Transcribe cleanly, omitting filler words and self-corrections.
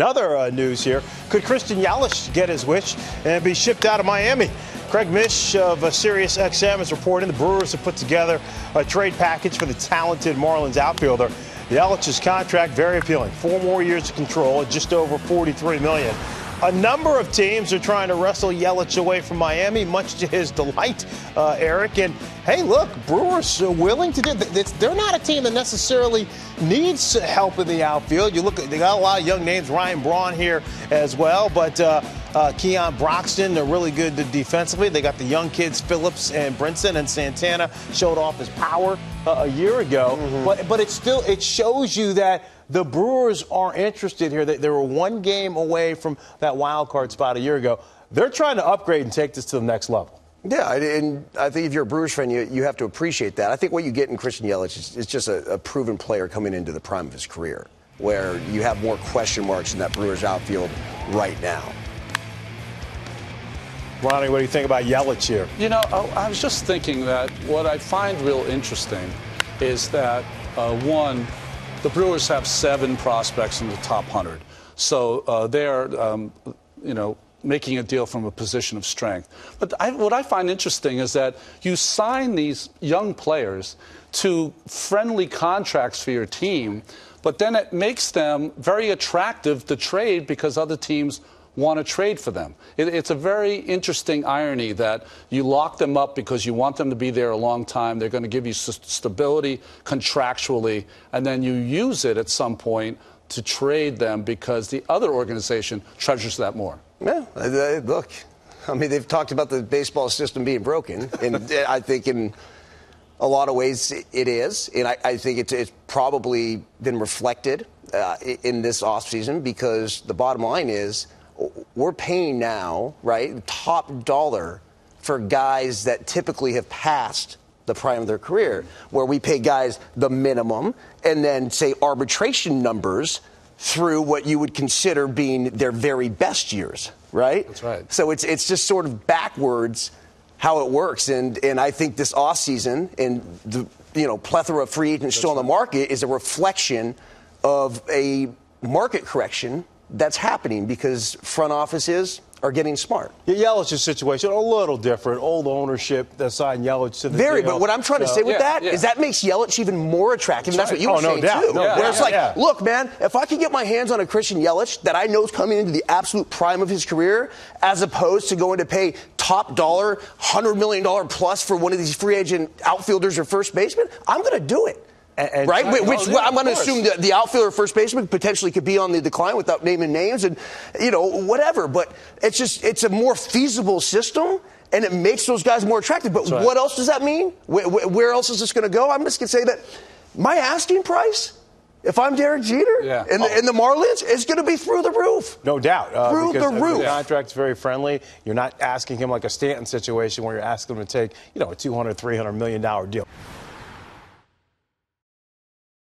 Another news here. Could Christian Yelich get his wish and be shipped out of Miami? Craig Mish of SiriusXM is reporting the Brewers have put together a trade package for the talented Marlins outfielder. Yelich's contract, very appealing. 4 more years of control at just over $43 million. A number of teams are trying to wrestle Yelich away from Miami, much to his delight, Eric. And, hey, look, Brewers are willing to do this. They're not a team that necessarily needs help in the outfield. You look, they got a lot of young names, Ryan Braun here as well, but Keon Broxton, they're really good defensively. They got the young kids, Phillips and Brinson, and Santana showed off his power a year ago. But it shows you that the Brewers are interested here. They were 1 game away from that wild card spot a year ago. They're trying to upgrade and take this to the next level. Yeah, and I think if you're a Brewers fan, you have to appreciate that. I think what you get in Christian Yelich is just a proven player coming into the prime of his career, where you have more question marks in that Brewers outfield right now. Ronnie, what do you think about Yelich here? You know, I was just thinking that what I find real interesting is that, one, the Brewers have 7 prospects in the top 100. So they're, making a deal from a position of strength. But what I find interesting is that you sign these young players to friendly contracts for your team, but then it makes them very attractive to trade because other teams want to trade for them. It's a very interesting irony that you lock them up because you want them to be there a long time. They're going to give you stability contractually, and then you use it at some point to trade them because the other organization treasures that more. Yeah, look, I mean, they've talked about the baseball system being broken, and I think in a lot of ways it is, and I think it's probably been reflected in this offseason because the bottom line is we're paying now, right, top dollar for guys that typically have passed the prime of their career, where we pay guys the minimum and then, say, arbitration numbers through what you would consider being their very best years, right? That's right. So it's just sort of backwards how it works. And I think this offseason and the plethora of free agents still on the market is a reflection of a market correction that's happening because front offices are getting smart. Yelich's situation a little different. Old ownership that signed Yelich to the deal. But what I'm trying to say with that is that makes Yelich even more attractive. And that's what you were saying, too. Where it's like, look, man, if I can get my hands on a Christian Yelich that I know is coming into the absolute prime of his career, as opposed to going to pay top dollar, $100 million plus for one of these free agent outfielders or first basemen, I'm going to do it. Right? Which I'm going to assume that the outfielder or first baseman potentially could be on the decline without naming names and, whatever. But it's a more feasible system, and it makes those guys more attractive. But what else does that mean? Where else is this going to go? I'm just going to say that my asking price, if I'm Derek Jeter and the Marlins, is going to be through the roof. No doubt. Through the roof. The contract's very friendly. You're not asking him like a Stanton situation where you're asking him to take, a $200, $300 million deal.